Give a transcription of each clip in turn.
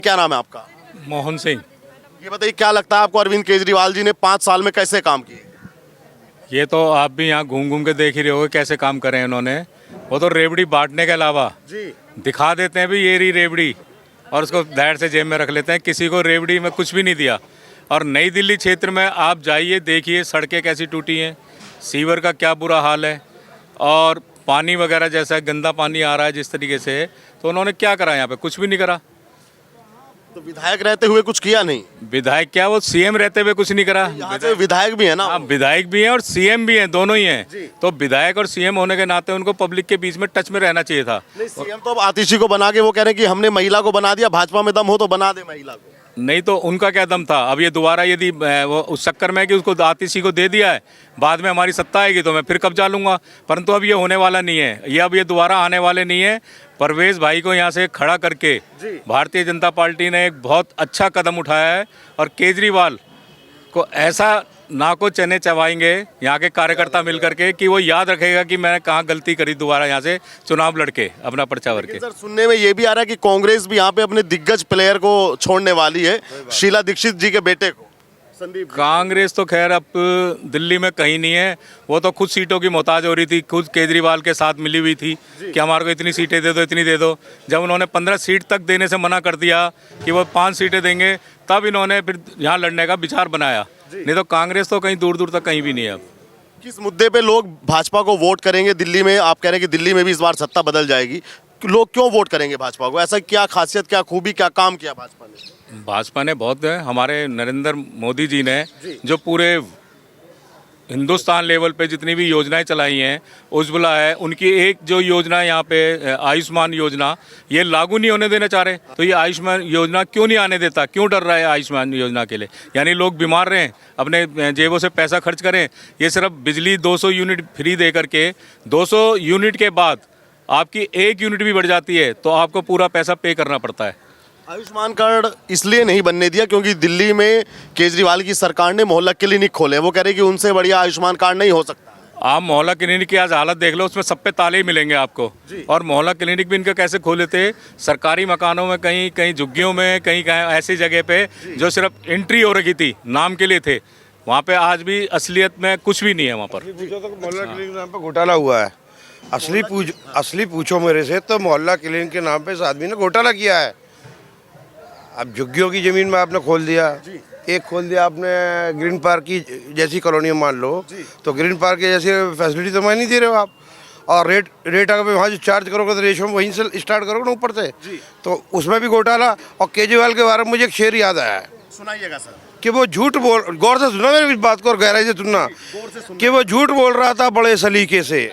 क्या नाम है आपका? मोहन सिंह। ये बताइए, क्या लगता है आपको अरविंद केजरीवाल जी ने 5 साल में कैसे काम किए? ये तो आप भी यहाँ घूम घूम के देख ही रहे होगे कैसे काम करे हैं उन्होंने। वो तो रेवड़ी बांटने के अलावा जी। दिखा देते हैं भी ये रही रेवड़ी और उसको धैर्य से जेब में रख लेते हैं। किसी को रेवड़ी में कुछ भी नहीं दिया। और नई दिल्ली क्षेत्र में आप जाइए, देखिए सड़कें कैसी टूटी हैं, सीवर का क्या बुरा हाल है और पानी वगैरह जैसा गंदा पानी आ रहा है जिस तरीके से। तो उन्होंने क्या करा यहाँ पे? कुछ भी नहीं करा। तो विधायक रहते हुए कुछ किया नहीं? विधायक क्या, वो सीएम रहते हुए कुछ नहीं करा। यहाँ से विधायक भी है ना? हाँ, विधायक भी हैं और सीएम भी हैं, दोनों ही जी। हैं। तो विधायक और सीएम होने के नाते उनको पब्लिक के बीच में टच में रहना चाहिए था। नहीं, सीएम तो अब आतिशी को बना के वो कह रहे हैं कि हमने महिला को बना दिया, भाजपा में दम हो तो बना दे महिला को। नहीं तो उनका क्या दम था? अब ये दोबारा यदि वो उस चक्कर में है कि उसको आतिशी को दे दिया है, बाद में हमारी सत्ता आएगी तो मैं फिर कब्जा लूंगा, परंतु अब ये होने वाला नहीं है। ये अब ये दोबारा आने वाले नहीं है। परवेज भाई को यहाँ से खड़ा करके भारतीय जनता पार्टी ने एक बहुत अच्छा कदम उठाया है और केजरीवाल को ऐसा नाको चने चबाएंगे यहाँ के कार्यकर्ता मिलकर के कि वो याद रखेगा कि मैंने कहाँ गलती करी, दोबारा यहाँ से चुनाव लड़के अपना पर्चा भर के। सर, सुनने में ये भी आ रहा है कि कांग्रेस भी यहाँ पे अपने दिग्गज प्लेयर को छोड़ने वाली है, शीला दीक्षित जी के बेटे को, संदीप जी। कांग्रेस तो खैर अब दिल्ली में कहीं नहीं है। वो तो खुद सीटों की मोहताज हो रही थी, खुद केजरीवाल के साथ मिली हुई थी कि हमारे को इतनी सीटें दे दो, इतनी दे दो। जब उन्होंने 15 सीट तक देने से मना कर दिया कि वो 5 सीटें देंगे, तब इन्होंने फिर यहाँ लड़ने का विचार बनाया। नहीं तो कांग्रेस तो कहीं दूर दूर तक कहीं भी नहीं है अब। किस मुद्दे पे लोग भाजपा को वोट करेंगे दिल्ली में? आप कह रहे हैं कि दिल्ली में भी इस बार सत्ता बदल जाएगी, लोग क्यों वोट करेंगे भाजपा को? ऐसा क्या खासियत, क्या खूबी, क्या काम किया भाजपा ने? भाजपा ने बहुत हमारे नरेंद्र मोदी जी ने जो पूरे हिंदुस्तान लेवल पे जितनी भी योजनाएं चलाई हैं, उज्ज्वला है, उनकी एक जो योजना यहाँ पे आयुष्मान योजना, ये लागू नहीं होने देना चाह रहे। तो ये आयुष्मान योजना क्यों नहीं आने देता? क्यों डर रहा है आयुष्मान योजना के लिए? यानी लोग बीमार रहें, अपने जेबों से पैसा खर्च करें। ये सिर्फ बिजली 200 यूनिट फ्री दे करके, 200 यूनिट के बाद आपकी 1 यूनिट भी बढ़ जाती है तो आपको पूरा पैसा पे करना पड़ता है। आयुष्मान कार्ड इसलिए नहीं बनने दिया क्योंकि दिल्ली में केजरीवाल की सरकार ने मोहल्ला क्लिनिक खोले। वो कह रहे कि उनसे बढ़िया आयुष्मान कार्ड नहीं हो सकता। आप मोहल्ला क्लिनिक की आज हालत देख लो, उसमें सब पे ताले ही मिलेंगे आपको। और मोहल्ला क्लिनिक भी इनका कैसे खोले थे? सरकारी मकानों में, कहीं कहीं झुग्गियों में, कहीं कहीं ऐसी जगह पे जो सिर्फ एंट्री हो रखी थी, नाम के लिए थे। वहाँ पे आज भी असलियत में कुछ भी नहीं है वहाँ पर। मोहल्ला क्लिनिक के नाम पर घोटाला हुआ है। असली पूछो मेरे से तो मोहल्ला क्लिनिक के नाम पे इस आदमी ने घोटाला किया है। अब झुग्गियों की ज़मीन में आपने खोल दिया, एक खोल दिया आपने ग्रीन पार्क की जैसी कॉलोनी मान लो, तो ग्रीन पार्क की जैसी फैसिलिटी तो मैं नहीं दे रहे हो आप। और रेट अगर वहाँ जो चार्ज करोगे तो रेशो में वहीं से स्टार्ट करोगे ना ऊपर से, तो उसमें भी घोटाला। और केजरीवाल के बारे में मुझे एक शेर याद आया है, सुनाइएगा सर। कि वो झूठ बोल, गौर से सुना मेरी इस बात को और गहराई से सुनना, कि वो झूठ बोल रहा था बड़े सलीके से।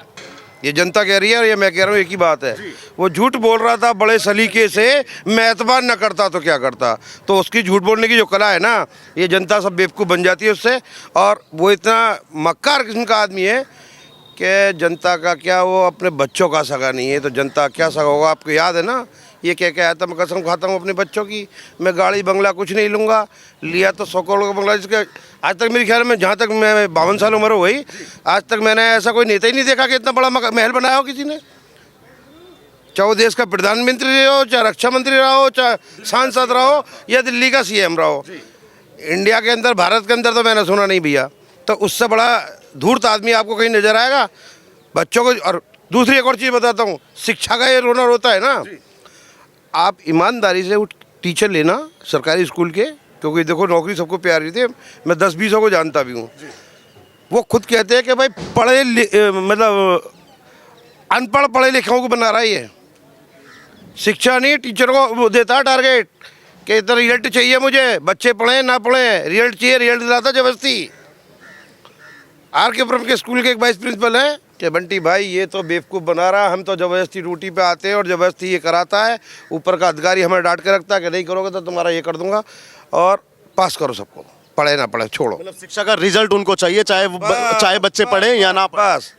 ये जनता कह रही है और ये मैं कह रहा हूँ, एक ही बात है। वो झूठ बोल रहा था बड़े सलीके से, मैं एतबार न करता तो क्या करता। तो उसकी झूठ बोलने की जो कला है ना, ये जनता सब बेवकूफ़ बन जाती है उससे। और वो इतना मक्कार किस्म का आदमी है कि जनता का क्या, वो अपने बच्चों का सगा नहीं है तो जनता क्या सगा होगा। आपको याद है ना, ये क्या आया था, मैं कसम खाता हूँ अपने बच्चों की, मैं गाड़ी बंगला कुछ नहीं लूँगा, लिया तो 100 करोड़ का बंगला, जिसके आज तक मेरे ख्याल में, जहाँ तक मैं 52 साल उम्र हो गई, आज तक मैंने ऐसा कोई नेता ही नहीं देखा कि इतना बड़ा महल बनाया हो किसी ने। चाहे वो देश का प्रधानमंत्री रहो, चाहे रक्षा मंत्री रहो, चाहे सांसद रहो, या दिल्ली का सीएम रहो, इंडिया के अंदर, भारत के अंदर तो मैंने सुना नहीं भैया। तो उससे बड़ा धूर्त आदमी आपको कहीं नजर आएगा? बच्चों को। और दूसरी एक और चीज़ बताता हूँ, शिक्षा का ये रोना रोता है ना, आप ईमानदारी से टीचर लेना सरकारी स्कूल के, क्योंकि देखो नौकरी सबको प्यारी थी, मैं 10-20 को जानता भी हूँ। वो खुद कहते हैं कि भाई मतलब अनपढ़ पढ़े लिखाओं को बना रहा है ये। शिक्षा नहीं, टीचर को देता है टारगेट कि इतना रिजल्ट चाहिए मुझे, बच्चे पढ़ें ना पढ़ें, रिजल्ट चाहिए, रिजल्ट दिलाता जबरदस्ती। RK पुरम के स्कूल के एक वाइस प्रिंसिपल है कि बंटी भाई ये तो बेवकूफ़ बना रहा, हम तो ज़बरदस्ती ड्यूटी पे आते हैं और ज़बरदस्ती ये कराता है, ऊपर का अधिकारी हमें डांट के रखता है कि नहीं करोगे तो तुम्हारा ये कर दूंगा, और पास करो सबको, पढ़े ना पढ़े छोड़ो। मतलब शिक्षा का रिजल्ट उनको चाहिए, चाहे बच्चे पढ़े या ना पढ़े। बस।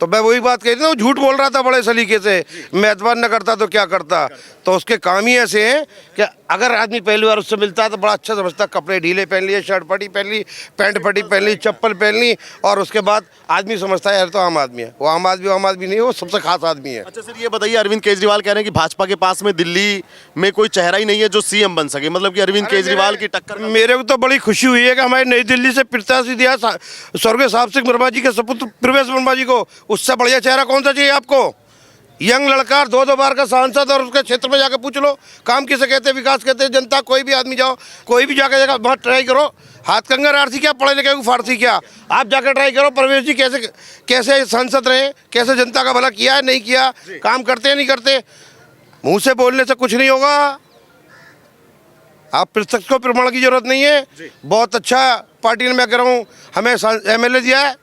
तो मैं वही बात कह रही हूँ, झूठ बोल रहा था बड़े सलीके से, मैं एतबार न करता तो क्या करता। तो उसके काम ही ऐसे हैं कि अगर आदमी पहली बार उससे मिलता है तो बड़ा अच्छा समझता है, कपड़े ढीले पहन लिए, शर्ट फटी पहन ली, पैंट फटी पहन ली, चप्पल पहन ली, और उसके बाद आदमी समझता है यार तो आम आदमी है। वो आम आदमी नहीं, वो सबसे खास आदमी है। अच्छा सर, ये बताइए, अरविंद केजरीवाल कह रहे हैं कि भाजपा के पास में दिल्ली में कोई चेहरा ही नहीं है जो सीएम बन सके, मतलब कि अरविंद केजरीवाल की टक्कर में। मेरे को तो बड़ी खुशी हुई है कि हमारी नई दिल्ली से प्रत्याशी दिया स्वर्गीय साहब सिंह वर्मा जी के सपुत्र प्रवेश वर्मा जी को। उससे बढ़िया चेहरा कौन सा चाहिए आपको? यंग लड़का, 2 बार का सांसद, और उसके क्षेत्र में जाकर पूछ लो काम किसे कहते हैं, विकास कहते हैं। जनता कोई भी आदमी जाओ, कोई भी जाकर जगह वहाँ ट्राई करो। हाथ कंगर आरसी क्या, पढ़े लिखे को फारसी क्या, आप जाकर ट्राई करो प्रवेश जी कैसे सांसद रहे, कैसे जनता का भला किया है नहीं किया, काम करते हैं नहीं करते। मुंह से बोलने से कुछ नहीं होगा, आप प्रत्यक्ष को प्रमाण की जरूरत नहीं है। बहुत अच्छा पार्टी ने, मैं कह रहा हूँ, हमें एमएलए दिया है,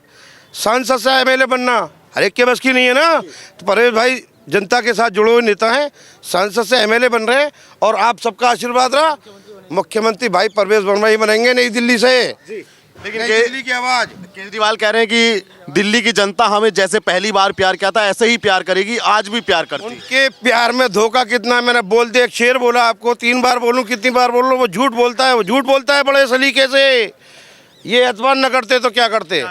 सांसद से एमएलए बनना हर एक के बस की नहीं है ना। तो परवेश भाई जनता के साथ जुड़े हुए नेता हैं, सांसद से एमएलए बन रहे हैं, और आप सबका आशीर्वाद रहा, मुख्यमंत्री भाई परवेश वर्मा ही बनेंगे नई दिल्ली से। लेकिन दिल्ली की आवाज। केजरीवाल कह रहे हैं कि दिल्ली की जनता हमें जैसे पहली बार प्यार किया था ऐसे ही प्यार करेगी, आज भी प्यार करती है। उनके प्यार में धोखा कितना, मैंने बोल दिया, एक शेर बोला आपको, 3 बार बोलूं कितनी बार बोल लो, वो झूठ बोलता है, वो झूठ बोलता है बड़े सलीके से। ये एतबार न करते तो क्या करते?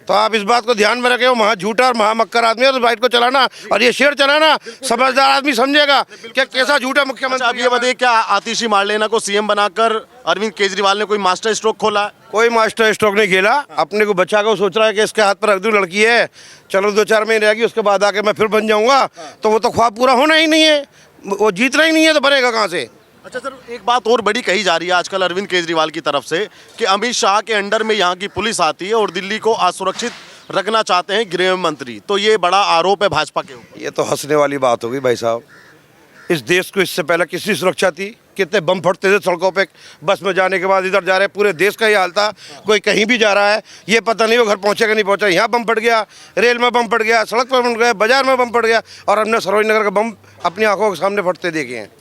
तो आप इस बात को ध्यान में रखें, वो महा झूठा और महामक्कर आदमी है, तो बाइट को चलाना और ये शेर चलाना समझदार आदमी समझेगा कि कैसा झूठा मुख्यमंत्री। आप ये बताइए, क्या आतिशी मारलेना को सीएम बनाकर अरविंद केजरीवाल ने कोई मास्टर स्ट्रोक खोला है? कोई मास्टर स्ट्रोक नहीं खेला, अपने को बचा कर सोच रहा है कि इसके हाथ पर रख दूं, लड़की है, चलो 2-4 महीने रहेगी, उसके बाद आके मैं फिर बन जाऊंगा। तो वो तो ख्वाब पूरा होना ही नहीं है, वो जीतना ही नहीं है, तो बनेगा कहाँ से? अच्छा सर, एक बात और बड़ी कही जा रही है आजकल अरविंद केजरीवाल की तरफ से कि अमित शाह के अंडर में यहाँ की पुलिस आती है और दिल्ली को असुरक्षित रखना चाहते हैं गृह मंत्री। तो ये बड़ा आरोप है भाजपा के ऊपर। ये तो हंसने वाली बात होगी भाई साहब। इस देश को इससे पहले किसकी सुरक्षा थी? कितने बम फटते थे सड़कों पे, बस में जाने के बाद इधर जा रहे, पूरे देश का ही हाल था। कोई कहीं भी जा रहा है, ये पता नहीं वो घर पहुंचेगा नहीं पहुंचा। यहाँ बम फट गया, रेल में बम फट गया, सड़क पर बम फट गया, बाजार में बम फट गया, और हमने सरोज नगर का बम अपनी आंखों के सामने फटते देखे हैं,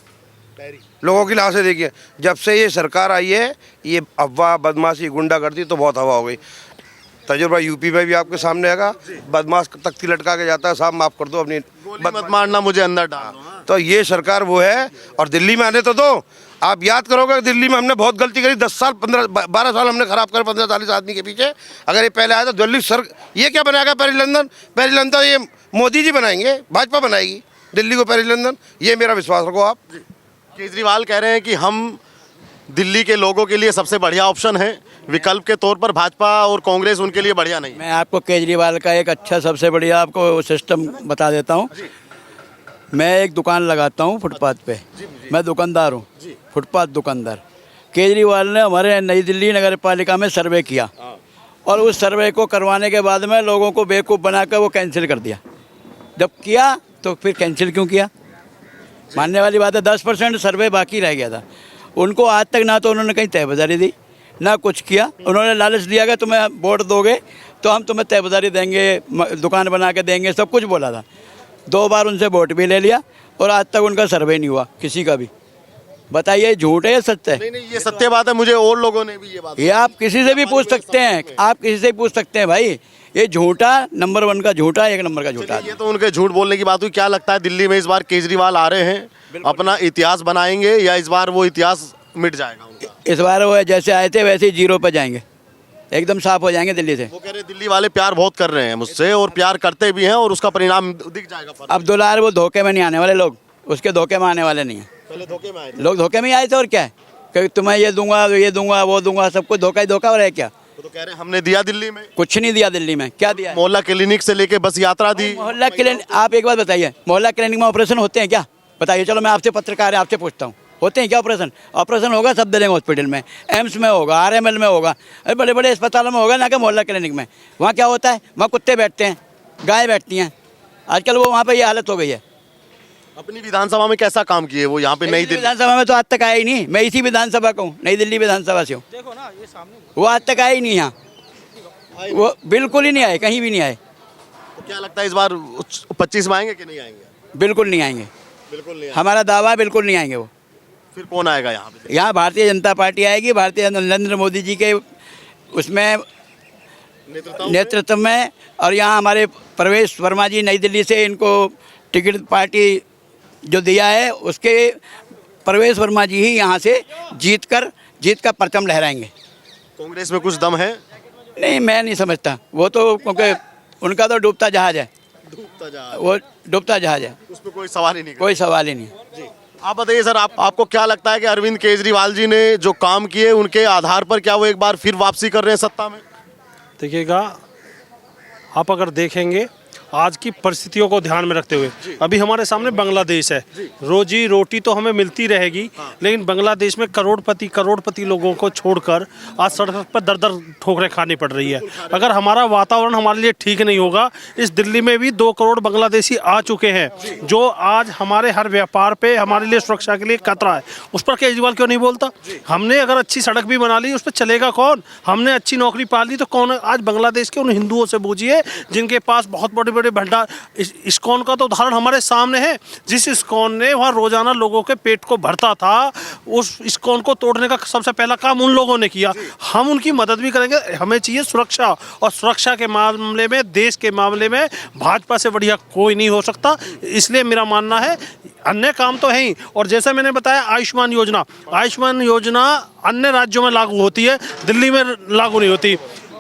लोगों की लाशें देखी हैं। जब से ये सरकार आई है, ये अफवाह, बदमाशी, गुंडागर्दी तो बहुत हवा हो गई। तजुर्बा यूपी में भी आपके सामने आएगा, बदमाश तख्ती लटका के जाता है, साहब माफ़ कर दो, अपनी मत मारना, मुझे अंदर डाल दो। तो ये सरकार वो है। और दिल्ली में आने तो दो, आप याद करोगे दिल्ली में हमने बहुत गलती करी, 10 साल 12 साल हमने खराब करे 15-40 आदमी के पीछे। अगर ये पहले आया तो दिल्ली सर ये क्या बनाएगा? पेरिस लंदन ये मोदी जी बनाएंगे, भाजपा बनाएगी दिल्ली को पेरिस लंदन, ये मेरा विश्वास रखो आप। केजरीवाल कह रहे हैं कि हम दिल्ली के लोगों के लिए सबसे बढ़िया ऑप्शन है, विकल्प के तौर पर भाजपा और कांग्रेस उनके लिए बढ़िया नहीं। मैं आपको केजरीवाल का एक अच्छा सबसे बढ़िया आपको सिस्टम बता देता हूँ। मैं एक दुकान लगाता हूँ फुटपाथ पे, मैं दुकानदार हूँ, फुटपाथ दुकानदार। केजरीवाल ने हमारे नई दिल्ली नगर पालिका में सर्वे किया, और उस सर्वे को करवाने के बाद में लोगों को बेवकूफ़ बनाकर वो कैंसिल कर दिया। जब किया तो फिर कैंसिल क्यों किया? मानने वाली बात है, 10% सर्वे बाकी रह गया था। उनको आज तक ना तो उन्होंने कहीं तहबाजारी दी, ना कुछ किया। उन्होंने लालच दिया कि तुम्हें वोट दोगे तो हम तुम्हें तहबाजारी देंगे, दुकान बना के देंगे, सब कुछ बोला था। 2 बार उनसे वोट भी ले लिया, और आज तक उनका सर्वे नहीं हुआ किसी का भी। बताइए झूठ है या सत्य है? नहीं, ये सत्य बात है। मुझे और लोगों ने भी ये बात, ये आप किसी से भी पूछ सकते हैं, आप किसी से भी पूछ सकते हैं भाई। ये झूठा, नंबर 1 का झूठा, 1 नंबर का झूठा। ये तो उनके झूठ बोलने की बात हुई। क्या लगता है दिल्ली में इस बार केजरीवाल आ रहे हैं, अपना इतिहास बनाएंगे, या इस बार वो इतिहास मिट जाएगा उनका? इस बार वो जैसे आए थे वैसे ही 0 पे जाएंगे, एकदम साफ हो जाएंगे दिल्ली से। वो कह रहे हैं दिल्ली वाले प्यार बहुत कर रहे हैं मुझसे, और प्यार करते भी हैं, और उसका परिणाम दिख जाएगा। अब दुलार वो धोखे में नहीं आने वाले, लोग उसके धोखे में आने वाले नहीं है। पहले धोखे में आए थे। लोग धोखे में ही आए थे, और क्या है कि तुम्हें ये दूंगा, ये दूंगा, वो दूंगा, सब कुछ धोखा ही धोखा हो रहा है। क्या वो तो कह रहे हैं हमने दिया दिल्ली में, कुछ नहीं दिया दिल्ली में। क्या दिया? मोहल्ला क्लिनिक से लेके बस यात्रा दी। मोहल्ला क्लिनिक, आप एक बात बताइए, मोहल्ला क्लिनिक में ऑपरेशन होते हैं क्या? बताइए। चलो मैं आपसे पत्रकार है, आपसे पूछता हूँ, होते हैं क्या ऑपरेशन? ऑपरेशन होगा सब दिल्ली हॉस्पिटल में, एम्स में होगा, RML में होगा, अरे बड़े बड़े अस्पतालों में होगा, ना कि मोहल्ला क्लिनिक में। वहाँ क्या होता है? वहाँ कुत्ते बैठते हैं, गाय बैठती हैं। आजकल वो वहाँ पे ये हालत हो गई है। अपनी विधानसभा में कैसा काम किए वो यहाँ पे नई दिल्ली? विधानसभा में तो आज तक आया ही नहीं। मैं इसी विधानसभा का हूँ, नई दिल्ली विधानसभा से हूँ। देखो ना, ये सामने वो आज तक आए ही नहीं यहाँ, वो बिल्कुल ही नहीं आए, कहीं भी नहीं आए। तो क्या लगता है इस बार 25 में आएंगे कि नहीं आएंगे? बिल्कुल नहीं आएंगे, बिल्कुल नहीं। हमारा दावा है, बिल्कुल नहीं आएंगे वो। फिर कौन आएगा यहाँ पे? यहाँ भारतीय जनता पार्टी आएगी, भारतीय नरेंद्र मोदी जी के उसमें नेतृत्व में। और यहाँ हमारे प्रवेश वर्मा जी नई दिल्ली से, इनको टिकट पार्टी जो दिया है उसके प्रवेश वर्मा जी ही यहाँ से जीत कर परचम लहराएंगे। कांग्रेस में कुछ दम है? नहीं, मैं नहीं समझता। वो तो क्योंकि उनका तो डूबता जहाज है, वो डूबता जहाज है, उसमें कोई सवाल ही नहीं। कोई सवाल ही नहीं। जी, आप बताइए सर, आपको क्या लगता है कि अरविंद केजरीवाल जी ने जो काम किए उनके आधार पर क्या वो एक बार फिर वापसी कर रहे हैं सत्ता में? देखिएगा, आप अगर देखेंगे आज की परिस्थितियों को ध्यान में रखते हुए, अभी हमारे सामने बांग्लादेश है। रोजी रोटी तो हमें मिलती रहेगी, लेकिन बांग्लादेश में करोड़पति लोगों को छोड़कर आज सड़क पर दर दर ठोकरें खानी पड़ रही है। अगर हमारा वातावरण हमारे लिए ठीक नहीं होगा, इस दिल्ली में भी 2 करोड़ बांग्लादेशी आ चुके हैं जो आज हमारे हर व्यापार पे हमारे लिए सुरक्षा के लिए खतरा है। उस पर केजरीवाल क्यों नहीं बोलता? हमने अगर अच्छी सड़क भी बना ली, उस पर चलेगा कौन? हमने अच्छी नौकरी पा ली तो कौन? आज बांग्लादेश के उन हिंदुओं से पूछिए जिनके पास बहुत बड़े भंडार। इस्कॉन का तो उदाहरण हमारे सामने है। जिस इस्कॉन ने वहाँ रोजाना लोगों के पेट को भरता था, उस इस्कॉन को तोड़ने का सबसे पहला काम उन लोगों ने किया। हम उनकी मदद भी करेंगे। हमें चाहिए सुरक्षा, और सुरक्षा के मामले में, देश के मामले में भाजपा से बढ़िया कोई नहीं हो सकता। इसलिए मेरा मानना है, अन्य काम तो है ही। और जैसा मैंने बताया, आयुष्मान योजना अन्य राज्यों में लागू होती है, दिल्ली में लागू नहीं होती।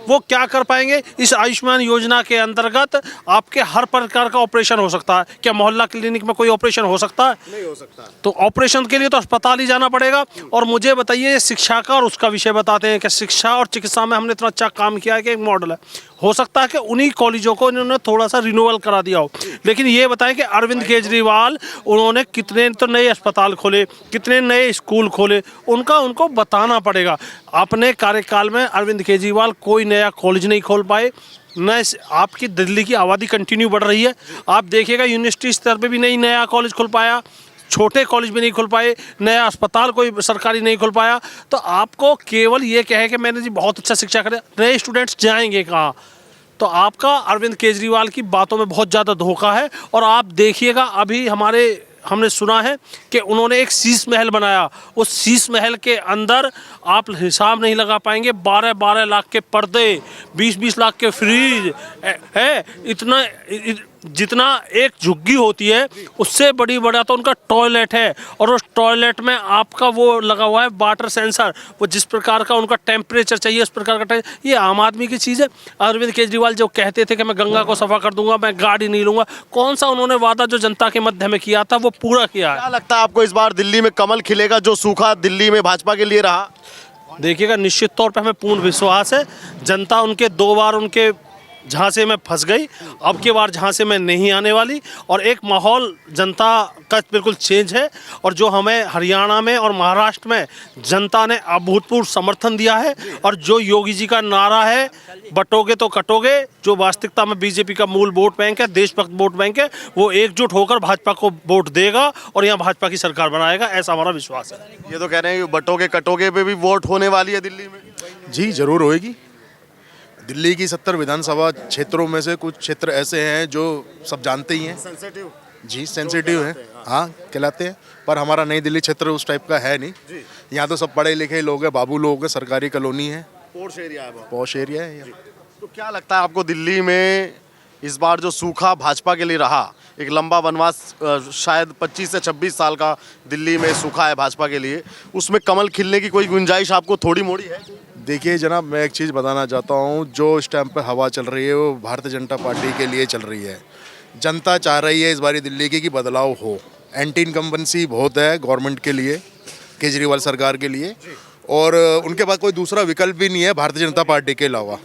वो क्या कर पाएंगे? इस आयुष्मान योजना के अंतर्गत आपके हर प्रकार का ऑपरेशन हो सकता है। क्या मोहल्ला क्लिनिक में कोई ऑपरेशन हो सकता है? नहीं हो सकता। तो ऑपरेशन के लिए तो अस्पताल ही जाना पड़ेगा। और मुझे बताइए, शिक्षा का और उसका विषय बताते हैं कि शिक्षा और चिकित्सा में हमने इतना अच्छा काम किया है कि एक मॉडल है। हो सकता है कि उन्हीं कॉलेजों को इन्होंने थोड़ा सा रिन्यूअल करा दिया हो, लेकिन ये बताएं कि अरविंद केजरीवाल उन्होंने कितने तो नए अस्पताल खोले, कितने नए स्कूल खोले, उनको बताना पड़ेगा। अपने कार्यकाल में अरविंद केजरीवाल कोई नया कॉलेज नहीं खोल पाए। न आपकी दिल्ली की आबादी कंटिन्यू बढ़ रही है, आप देखिएगा यूनिवर्सिटी स्तर पे भी नहीं नया कॉलेज खोल पाया, छोटे कॉलेज भी नहीं खोल पाए, नया अस्पताल कोई सरकारी नहीं खोल पाया। तो आपको केवल ये कहे कि मैंने जी बहुत अच्छा शिक्षा करे, नए स्टूडेंट्स जाएंगे कहाँ? तो आपका अरविंद केजरीवाल की बातों में बहुत ज़्यादा धोखा है। और आप देखिएगा, अभी हमने सुना है कि उन्होंने एक शीश महल बनाया। उस शीश महल के अंदर आप हिसाब नहीं लगा पाएंगे, 12-12 लाख के पर्दे, 20-20 लाख के फ्रिज है। इतना जितना एक झुग्गी होती है उससे बड़ा तो उनका टॉयलेट है। और उस टॉयलेट में आपका वो लगा हुआ है वाटर सेंसर, वो जिस प्रकार का उनका टेम्परेचर चाहिए उस प्रकार का। ये आम आदमी की चीज़ है। अरविंद केजरीवाल जो कहते थे कि मैं गंगा को सफा कर दूंगा, मैं गाड़ी नहीं लूंगा, कौन सा उन्होंने वादा जो जनता के मध्य में किया था वो पूरा किया है? क्या लगता है आपको, इस बार दिल्ली में कमल खिलेगा जो सूखा दिल्ली में भाजपा के लिए रहा? देखिएगा, निश्चित तौर पे हमें पूर्ण विश्वास है। जनता उनके 2 बार उनके झांसे में फंस गई, अब की बार झांसे में नहीं आने वाली। और एक माहौल जनता का बिल्कुल चेंज है। और जो हमें हरियाणा में और महाराष्ट्र में जनता ने अभूतपूर्व समर्थन दिया है, और जो योगी जी का नारा है बटोगे तो कटोगे, जो वास्तविकता में बीजेपी का मूल वोट बैंक है, देशभक्त वोट बैंक है, वो एकजुट होकर भाजपा को वोट देगा और यहाँ भाजपा की सरकार बनाएगा, ऐसा हमारा विश्वास है। ये तो कह रहे हैं कि बटोगे कटोगे पे भी वोट होने वाली है दिल्ली में। जी जरूर होएगी। दिल्ली की 70 विधानसभा क्षेत्रों में से कुछ क्षेत्र ऐसे हैं जो सब जानते ही हैं। सेंसिटिव जी सेंसिटिव हैं, हाँ कहलाते हैं। पर हमारा नई दिल्ली क्षेत्र उस टाइप का है नहीं। यहाँ तो सब पढ़े लिखे लोग हैं, बाबू लोग हैं, सरकारी कॉलोनी है, पोर्श एरिया है बहुत। पॉश एरिया है यहाँ। तो क्या लगता है आपको, दिल्ली में इस बार जो सूखा भाजपा के लिए रहा, एक लंबा वनवास शायद 25 से 26 साल का दिल्ली में सूखा है भाजपा के लिए, उसमें कमल खिलने की कोई गुंजाइश आपको थोड़ी मोड़ी है? देखिए जनाब, मैं एक चीज़ बताना चाहता हूँ, जो इस टाइम पर हवा चल रही है वो भारतीय जनता पार्टी के लिए चल रही है। जनता चाह रही है इस बारी दिल्ली की कि बदलाव हो। एंटी इनकम्बेंसी बहुत है गवर्नमेंट के लिए, केजरीवाल सरकार के लिए, और उनके पास कोई दूसरा विकल्प भी नहीं है भारतीय जनता पार्टी के अलावा।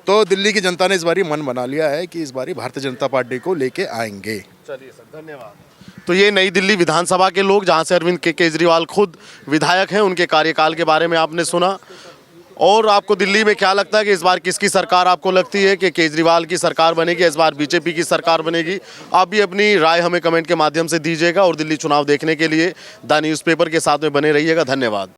तो दिल्ली की जनता ने इस बारी मन बना लिया है कि इस बारी भारतीय जनता पार्टी को लेके आएंगे। चलिए सर, धन्यवाद। तो ये नई दिल्ली विधानसभा के लोग, जहाँ से अरविंद केजरीवाल खुद विधायक हैं, उनके कार्यकाल के बारे में आपने सुना। और आपको दिल्ली में क्या लगता है कि इस बार किसकी सरकार आपको लगती है कि केजरीवाल की सरकार बनेगी, इस बार बीजेपी की सरकार बनेगी? आप भी अपनी राय हमें कमेंट के माध्यम से दीजिएगा। और दिल्ली चुनाव देखने के लिए द न्यूज़पेपर के साथ में बने रहिएगा। धन्यवाद।